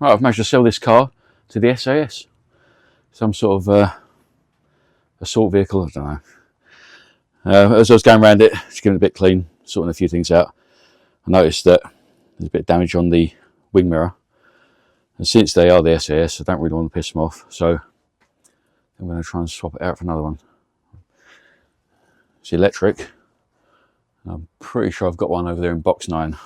Right, I've managed to sell this car to the SAS. Some sort of assault vehicle, I don't know. As I was going around it, just giving it a bit clean, sorting a few things out, I noticed that there's a bit of damage on the wing mirror. And since they are the SAS, I don't really want to piss them off, so I'm going to try and swap it out for another one. It's electric. I'm pretty sure I've got one over there in box 9.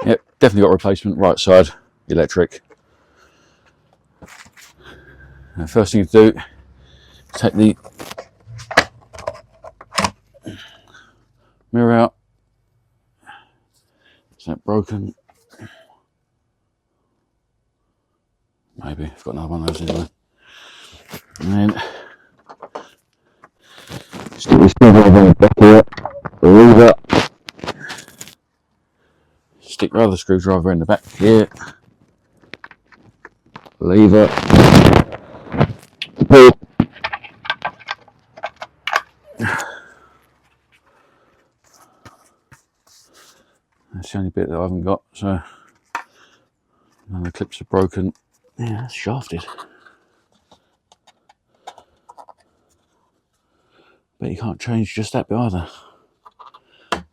Yep, definitely got a replacement, right side, electric. Now, first thing to do, take the mirror out. Is that broken? Maybe, I've got another one of those anyway. And then stick the screwdriver in the back here, the lever. Stick your other screwdriver in the back here, lever, pull. That's the only bit that I haven't got, so none of the clips are broken. Yeah, that's shafted. But you can't change just that bit either.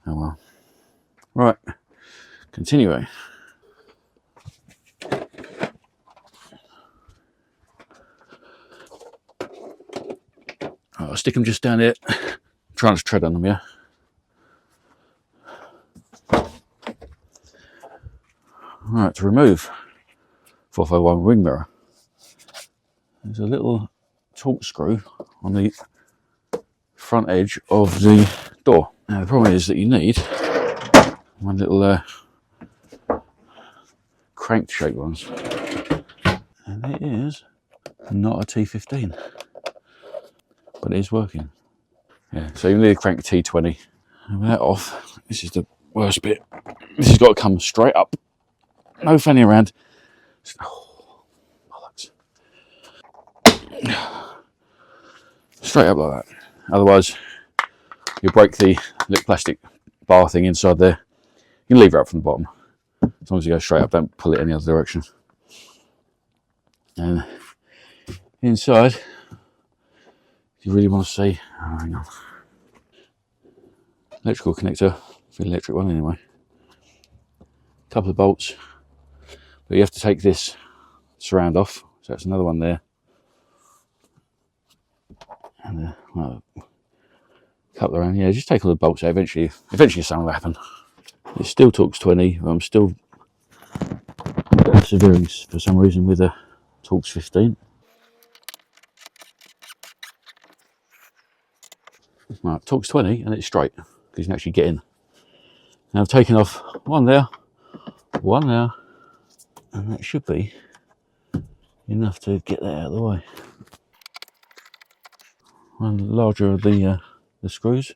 Oh well. Right, continuing. I'll stick them just down here. I'm trying to tread on them, yeah. Right, to remove 451 wing mirror, there's a little torque screw on the front edge of the door. Now the problem is that you need one little crank shaped ones, and it is not a T15, but it is working. Yeah, so you need a crank T20, and with that off, this is the worst bit. This has got to come straight up, no fanning around. Oh, bollocks. Straight up like that, otherwise you'll break the little plastic bar thing inside there. You can leave it up from the bottom, as long as you go straight up, don't pull it any other direction. And inside, if you really want to see, oh, hang on, electrical connector for the electric one anyway. A couple of bolts, but you have to take this surround off, so that's another one there. And well, a couple around, yeah, just take all the bolts out, eventually something will happen. It still talks 20, but I'm still persevering for some reason with a Torx 15. Right, Torx 20 and it's straight, because you can actually get in. Now I've taken off one there, and that should be enough to get that out of the way. One larger of the screws.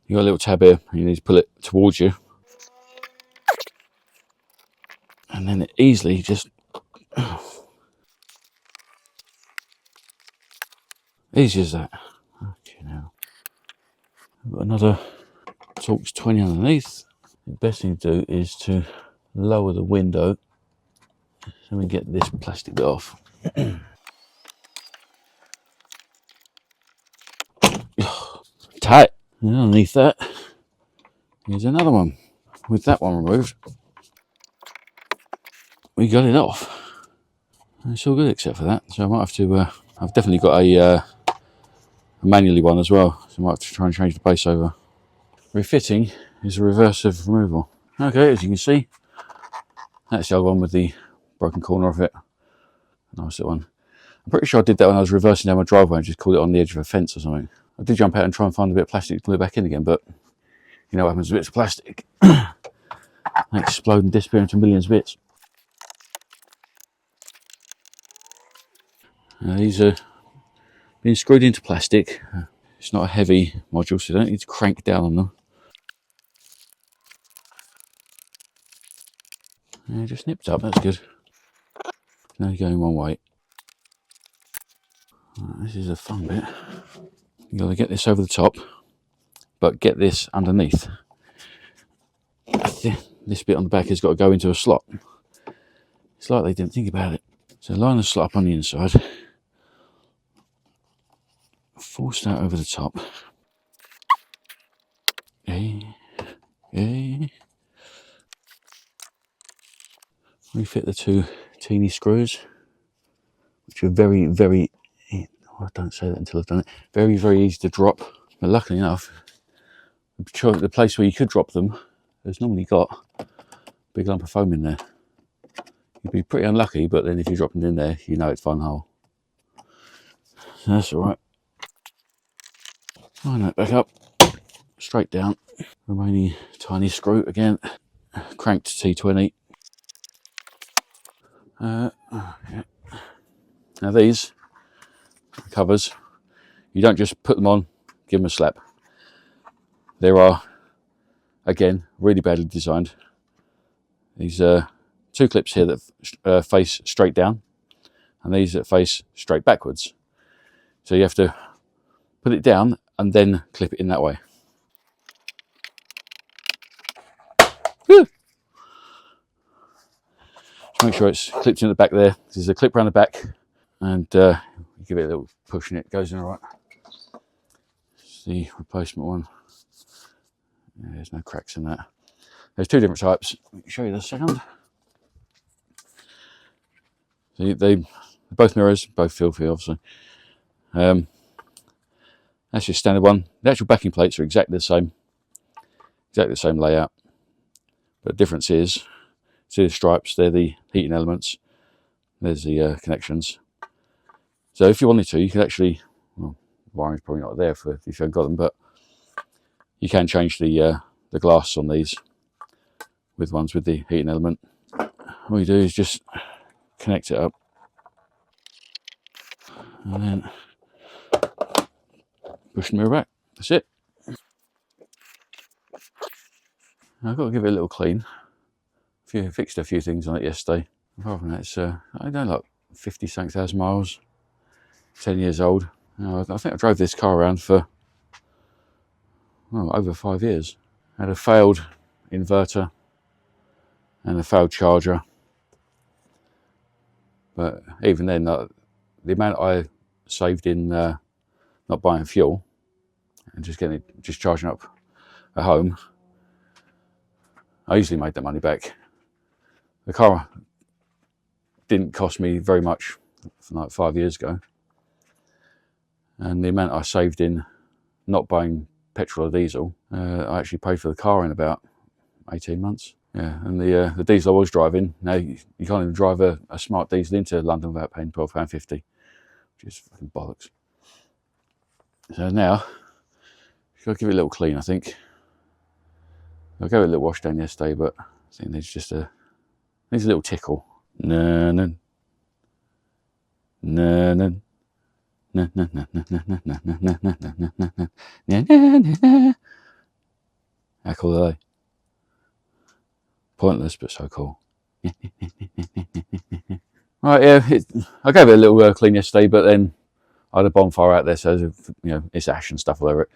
You got a little tab here, you need to pull it towards you. And then it easily just easy as that. Okay, now I've got another Torx 20 underneath. The best thing to do is to lower the window so we get this plastic bit off. Tight. And underneath that, here's another one. With that one removed, we got it off. It's all good except for that. So I might have to, I've definitely got a manually one as well. So I might have to try and change the base over. Refitting is a reverse of removal. Okay, as you can see, that's the other one with the broken corner of it. Nice little one. I'm pretty sure I did that when I was reversing down my driveway and just caught it on the edge of a fence or something. I did jump out and try and find a bit of plastic to glue it back in again, but you know what happens with bits of plastic. They explode and disappear into millions of bits. These are being screwed into plastic. It's not a heavy module, so you don't need to crank down on them. Yeah, just nipped up, that's good. Now you're going one way. Right, this is a fun bit. You got to get this over the top, but get this underneath. This bit on the back has got to go into a slot. It's like they didn't think about it. So line the slot up on the inside, force that over the top. Refit the two teeny screws, which are very, very, I don't say that until I've done it, very, very easy to drop. But luckily enough, the place where you could drop them has normally got a big lump of foam in there. You'd be pretty unlucky, but then if you drop them in there, you know it's fun hole. So that's all right. Line that back up, straight down. Remaining tiny screw again, cranked to T20. Yeah. Now these covers, you don't just put them on, give them a slap. There are, again, really badly designed. These two clips here that face straight down, and these that face straight backwards. So you have to put it down and then clip it in that way. Woo! Just make sure it's clipped in the back there. There's a clip around the back, and you give it a little push and it goes in all right. It's the replacement one. Yeah, there's no cracks in that. There's two different types. Let me show you this second. So they're both mirrors, both filthy, obviously. That's your standard one. The actual backing plates are exactly the same layout. But the difference is, see the stripes, they're the heating elements. There's the connections. So if you wanted to, you could actually, well, wiring's probably not there for if you haven't got them, but you can change the glass on these with ones with the heating element. All you do is just connect it up, and then push the mirror back. That's it. I've got to give it a little clean. Fixed a few things on it yesterday. Apart from that, it's I don't know, like 50-something thousand miles, 10 years old. I think I drove this car around for over 5 years. I had a failed inverter and a failed charger, but even then, the amount I saved in not buying fuel and just charging up at home, I easily made that money back. The car didn't cost me very much from like 5 years ago, and the amount I saved in not buying petrol or diesel, I actually paid for the car in about 18 months. Yeah, and the diesel I was driving, now you can't even drive a smart diesel into London without paying £12.50, which is fucking bollocks. So now, you've got to give it a little clean, I think. I gave it a little wash down yesterday, but I think needs a little tickle. No. How cool are they? Pointless, but so cool. Right, yeah, I gave it a little clean yesterday, but then I had a bonfire out there, so it's ash and stuff all over it.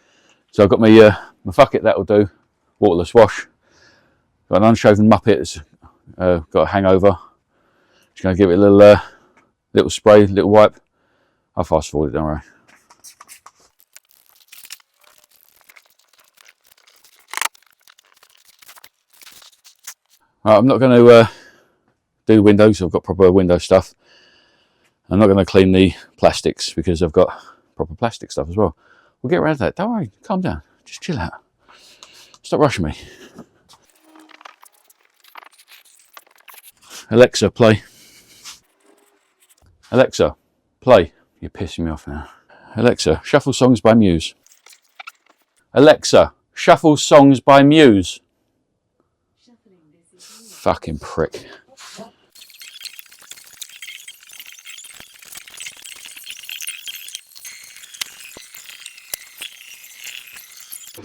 So I've got my bucket, that'll do. Waterless wash. Got an unshaven muppet that's got a hangover. Just going to give it a little spray, little wipe. I'll fast forward it, don't worry. Right, I'm not going to do windows. I've got proper window stuff. I'm not going to clean the plastics because I've got proper plastic stuff as well. We'll get around to that. Don't worry, calm down. Just chill out. Stop rushing me. Alexa, play. Alexa, play. You're pissing me off now. Alexa, shuffle songs by Muse. Alexa, shuffle songs by Muse. Fucking prick.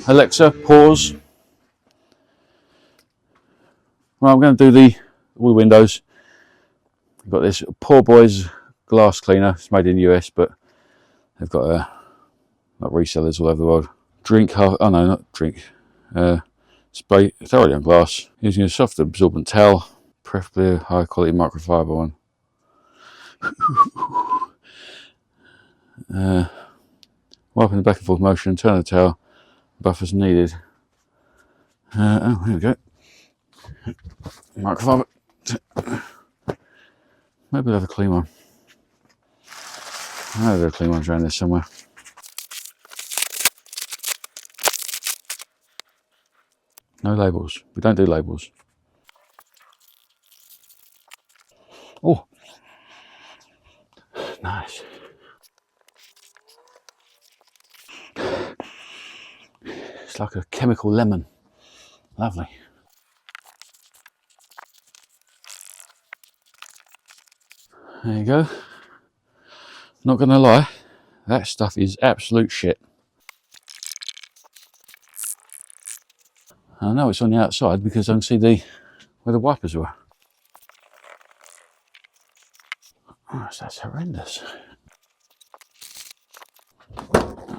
Alexa, pause. Right, I'm going to do all the windows. I've got this poor boy's glass cleaner. It's made in the US, but they've got like resellers all over the world. Drink half, oh no, not drink. Spray thoroughly on glass using a soft absorbent towel, preferably a high quality microfiber one. Wiping the back and forth motion, turn the towel, buffers needed. Oh, here we go. Microfiber. Maybe we'll have a clean one. I know there are clean ones around there somewhere. No labels. We don't do labels. Oh, nice. It's like a chemical lemon. Lovely. There you go. Not gonna lie, that stuff is absolute shit. I know it's on the outside because I can see where the wipers were. Oh, that's horrendous.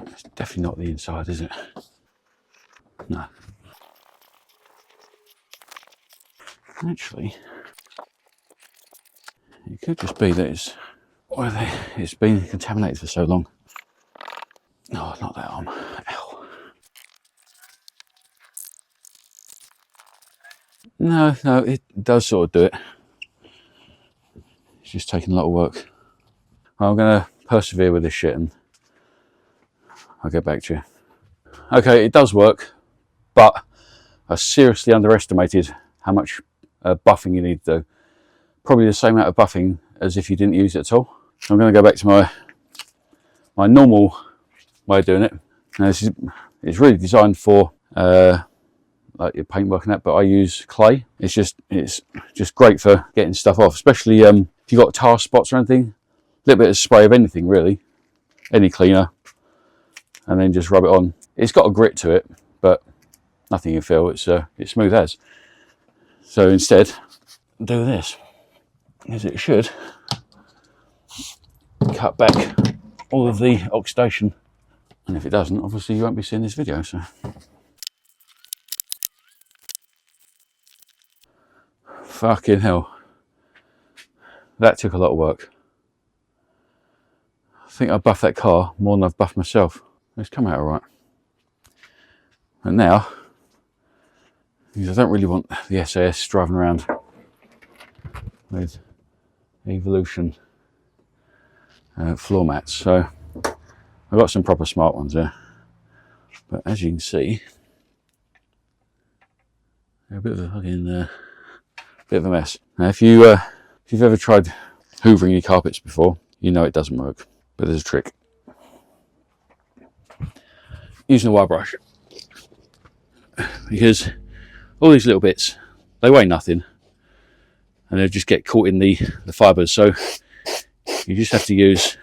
It's definitely not the inside, is it? No. Actually, it could just be that it's been contaminated for so long. No, not that arm. Ow. No, it does sort of do it. It's just taking a lot of work. I'm going to persevere with this shit and I'll get back to you. Okay, it does work, but I seriously underestimated how much buffing you need to do. Probably the same amount of buffing as if you didn't use it at all. So I'm going to go back to my normal way of doing it. Now it's really designed for like your paintwork and that, but I use clay. It's just great for getting stuff off, especially if you've got tar spots or anything. A little bit of spray of anything really, any cleaner, and then just rub it on. It's got a grit to it, but nothing you feel. It's smooth as. So instead, do this, as it should cut back all of the oxidation. And if it doesn't, obviously you won't be seeing this video. So fucking hell, that took a lot of work. I think I buffed that car more than I've buffed myself. It's come out all right. And now, because I don't really want the SAS driving around with Evolution floor mats, so I've got some proper smart ones there. But as you can see, they're a bit of a fucking bit of a mess. Now, if you've ever tried hoovering your carpets before, you know it doesn't work. But there's a trick. Using a wire brush, because all these little bits, they weigh nothing, and they just get caught in the fibres. So you just have to use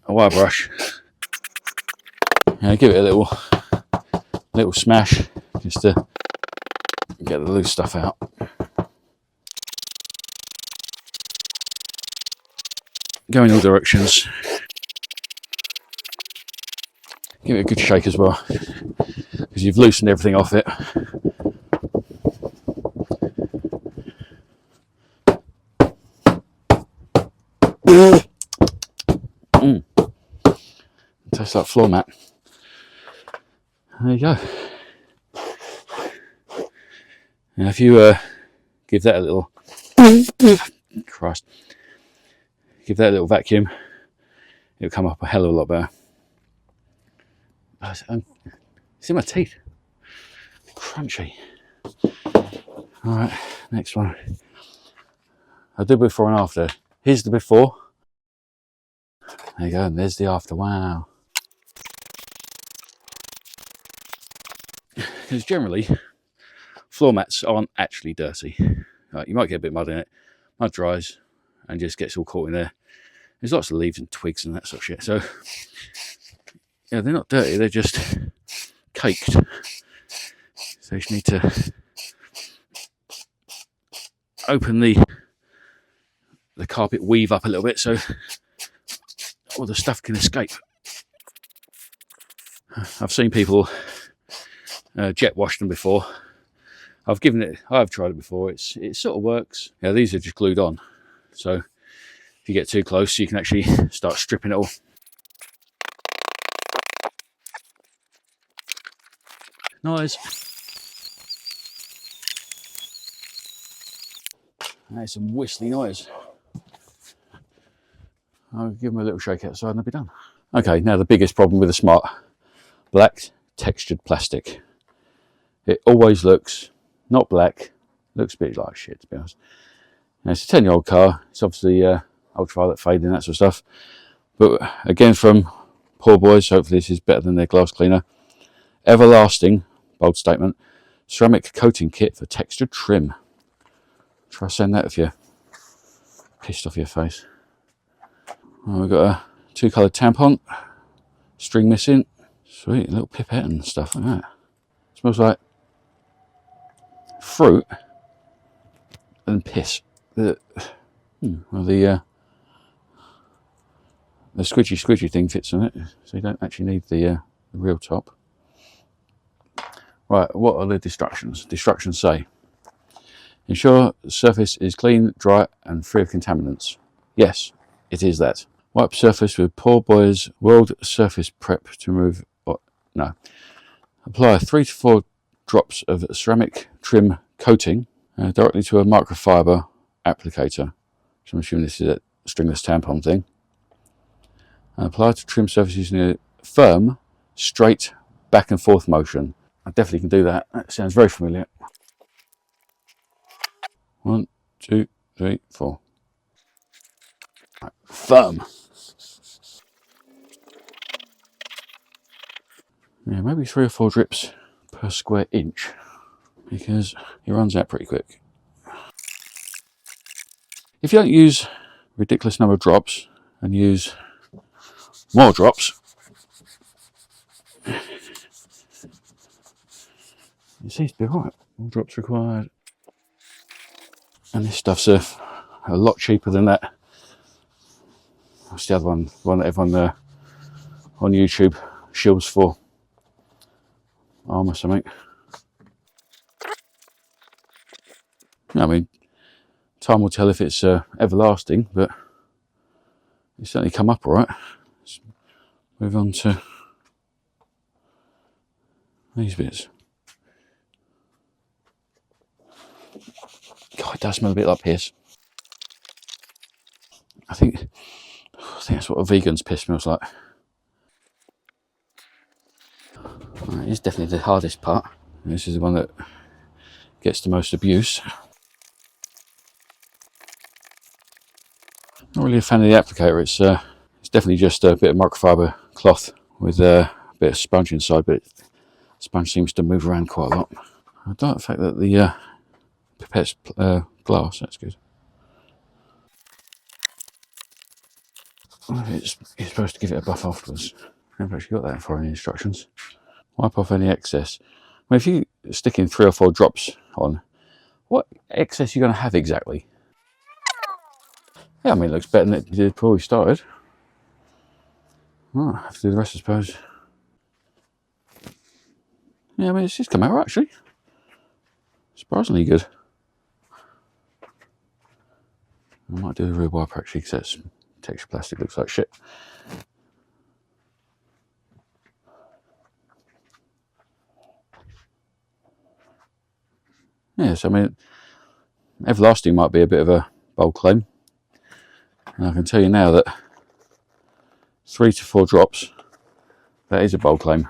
a wire brush. Give it a little smash just to get the loose stuff out. Go in all directions. Give it a good shake as well, because you've loosened everything off it. Tastes like floor mat. There you go. Now if you give that a little Christ, give that a little vacuum, it'll come up a hell of a lot better. It's in my teeth. Crunchy. Alright, next one. I did before and after. Here's the before. There you go, and there's the after. Wow. Because generally, floor mats aren't actually dirty. You might get a bit of mud in it. Mud dries and just gets all caught in there. There's lots of leaves and twigs and that sort of shit. So, yeah, they're not dirty, they're just caked. So you just need to open the carpet weave up a little bit so all the stuff can escape. I've seen people jet wash them before. I've tried it before. It sort of works. Yeah, these are just glued on. So if you get too close, you can actually start stripping it all. Nice. That's some whistly noise. I'll give them a little shake outside and they'll be done. Okay, now the biggest problem with the Smart, black textured plastic. It always looks not black, looks a bit like shit, to be honest. Now, it's a 10-year-old car. It's obviously ultraviolet fading, that sort of stuff. But again, from Poor Boys, hopefully this is better than their glass cleaner. Everlasting, bold statement, ceramic coating kit for textured trim. Try send that if you're pissed off your face. Well, we've got a 2-coloured tampon, string missing. Sweet, little pipette and stuff like that. Smells like fruit and piss. Well, the squidgy thing fits on it, so you don't actually need the real top. Right, what are the instructions? The instructions say, ensure the surface is clean, dry and free of contaminants. Yes, it is that. Wipe surface with Poor Boys World Surface Prep to remove, no. Apply 3 to 4 drops of ceramic trim coating directly to a microfiber applicator. So I'm assuming this is a stringless tampon thing. And apply to trim surface using a firm, straight back and forth motion. I definitely can do that. That sounds very familiar. 1, 2, 3, 4. Right, firm. Yeah, maybe 3 or 4 drips per square inch, because it runs out pretty quick. If you don't use a ridiculous number of drops and use more drops, it seems to be right. More drops required. And this stuff's a lot cheaper than that. What's the other one? The one that everyone on YouTube shills for. Arm or something. I mean, time will tell if it's everlasting, but it's certainly come up all right. Let's move on to these bits. God, it does smell a bit like piss. I think that's what a vegan's piss smells like. Right, it's definitely the hardest part. This is the one that gets the most abuse. Not really a fan of the applicator. It's definitely just a bit of microfiber cloth with a bit of sponge inside, but the sponge seems to move around quite a lot. I don't like the fact that the pipette's glass. That's good. You're supposed to give it a buff afterwards. I haven't actually got that for any instructions. Wipe off any excess. Well, if you stick in 3 or 4 drops on, what excess are you going to have exactly? Yeah, I mean, it looks better than it did before we started. Right, I have to do the rest, I suppose. Yeah, I mean, it's just come out right, actually. Surprisingly good. I might do a real wiper actually, because that's texture plastic, looks like shit. Yes, I mean, everlasting might be a bit of a bold claim. And I can tell you now that 3 to 4 drops, that is a bold claim.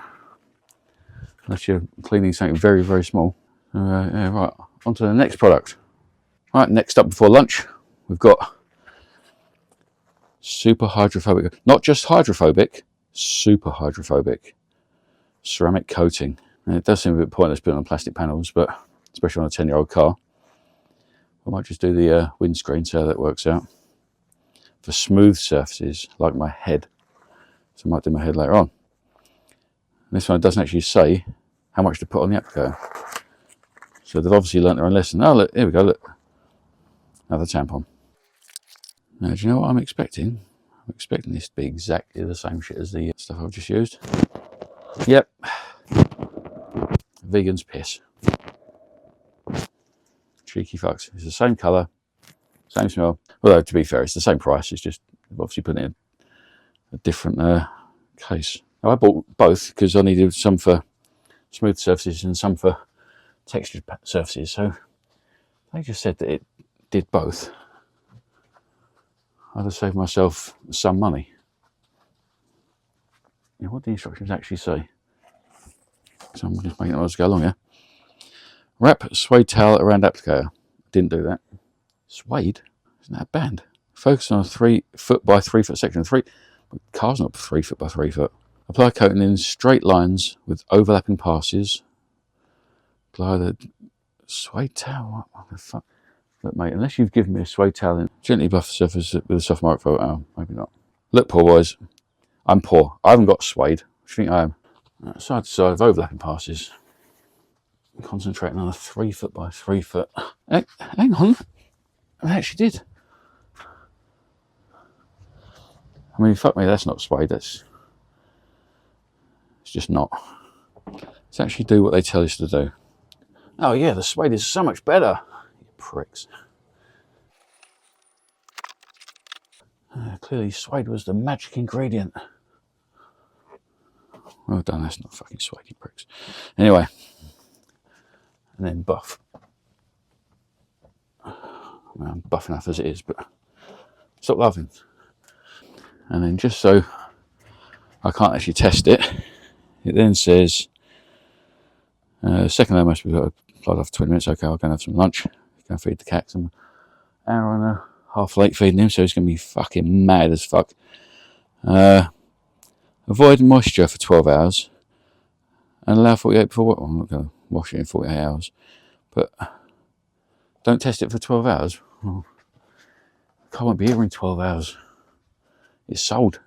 Unless you're cleaning something very, very small. Yeah, right, on to the next product. Right, next up before lunch, we've got super hydrophobic, not just hydrophobic, super hydrophobic ceramic coating. And it does seem a bit pointless putting on plastic panels, but especially on a 10-year-old car. I might just do the windscreen, see how that works out. For smooth surfaces, like my head. So I might do my head later on. And this one doesn't actually say how much to put on the applicator. So they've obviously learnt their own lesson. Oh, look, here we go, look. Another tampon. Now, do you know what I'm expecting? I'm expecting this to be exactly the same shit as the stuff I've just used. Yep. Vegan's piss. Cheeky fucks. It's the same colour, same smell. Although, to be fair, it's the same price. It's just obviously putting it in a different case. Now, I bought both because I needed some for smooth surfaces and some for textured surfaces. So they just said that it did both. I'd have saved myself some money. Yeah, what do the instructions actually say? So I'm just making it as I go along here. Wrap suede towel around applicator. Didn't do that. Suede? Isn't that a band? Focus on a 3 foot by 3 foot section. Car's not 3 foot by 3 foot. Apply coating in straight lines with overlapping passes. Apply the suede towel. What the fuck? Look, mate, unless you've given me a suede towel, gently buff the surface with a soft microfiber. Oh, maybe not. Look, poor boys. I'm poor. I haven't got suede. What do you think I am? Side to side of overlapping passes. Concentrating on a 3 foot by 3 foot. Hang on. I actually did. I mean, fuck me, that's not suede. It's just not. Let's actually do what they tell us to do. Oh yeah, the suede is so much better. You pricks. Clearly suede was the magic ingredient. Well done, that's not fucking suede, you pricks. Anyway. And then buff. Well, I'm buff enough as it is, but stop laughing. And then just so I can't actually test it, it then says, second layer must be applied after 20 minutes. Okay, I'll go and have some lunch. Go and feed the cats. I'm an hour and a half late feeding him, so he's going to be fucking mad as fuck. Avoid moisture for 12 hours and allow 48 before work. Well, I'm not going to wash it in 48 hours, but don't test it for 12 hours. Well, the car won't be here in 12 hours. It's sold.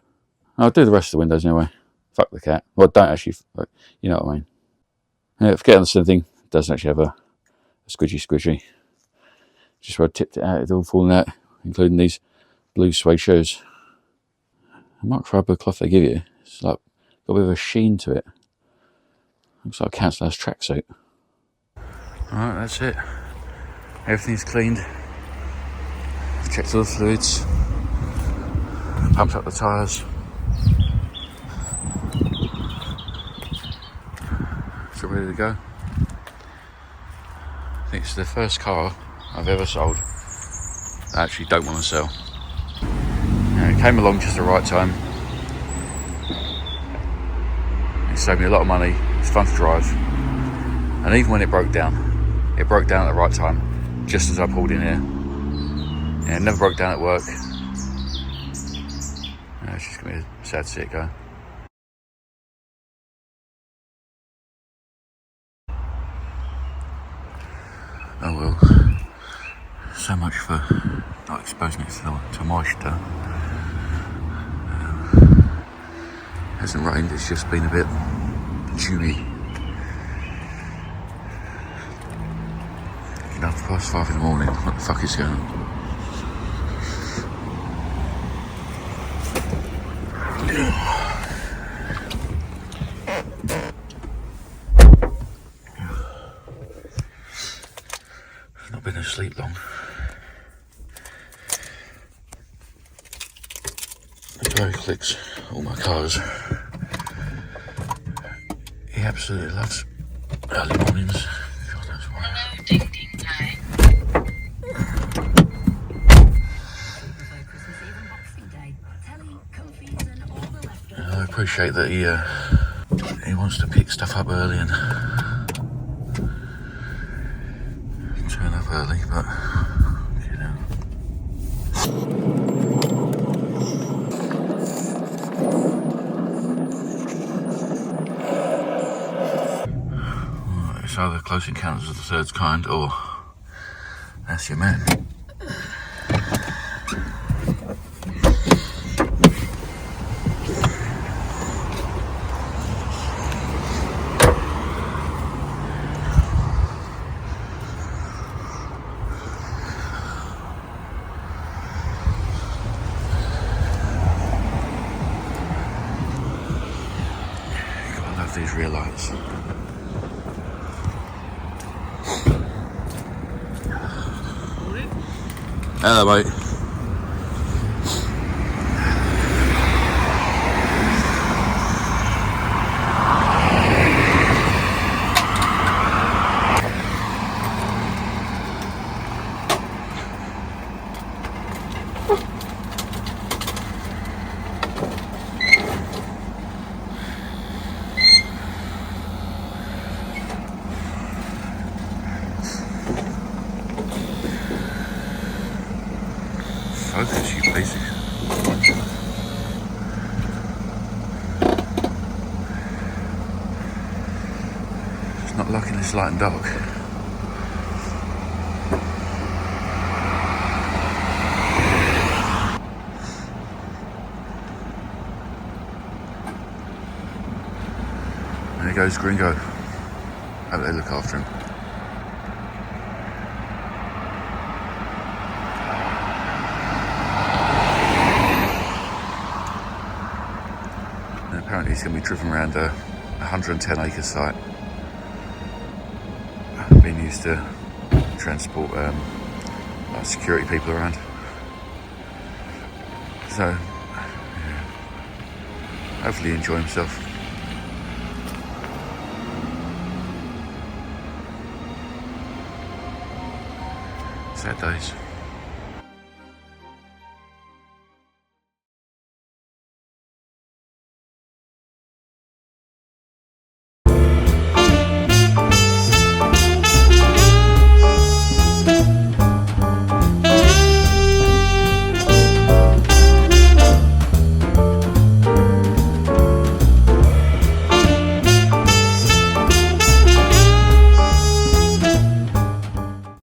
I'll do the rest of the windows anyway. Fuck the cat. Well, don't actually, you know what I mean. Yeah, forget on the thing. It doesn't actually have a squishy. Just where I tipped it out, it's all falling out, including these blue suede shoes. The microfiber cloth they give you, it's like got a bit of a sheen to it. Looks like a council house tracksuit. Alright, that's it. Everything's cleaned. Checked all the fluids. Pumped up the tyres. So ready to go. I think it's the first car I've ever sold that I actually don't want to sell. It came along just the right time. It saved me a lot of money. It's fun to drive. And even when it broke down at the right time, just as I pulled in here. Yeah, it never broke down at work. It's just going to be sad to see it go. Oh well. So much for not exposing it to moisture. Hasn't rained, it's just been a bit dewy. Get up past 5 in the morning. What the fuck is going on? Not been asleep long. Barry clicks all my cars. He absolutely loves early mornings. God knows why. Hello, ding ding time. I appreciate that he wants to pick stuff up early and turn up early, but you know. It's either Close Encounters of the Third Kind or that's your man. mates. Hello, mate. Focus, you please. It's not liking this light and dark. And there goes Gringo. Hope they look after him. Apparently he's going to be driven around a 110 acre site, being used to transport like security people around. So, yeah, hopefully enjoy himself. Sad days.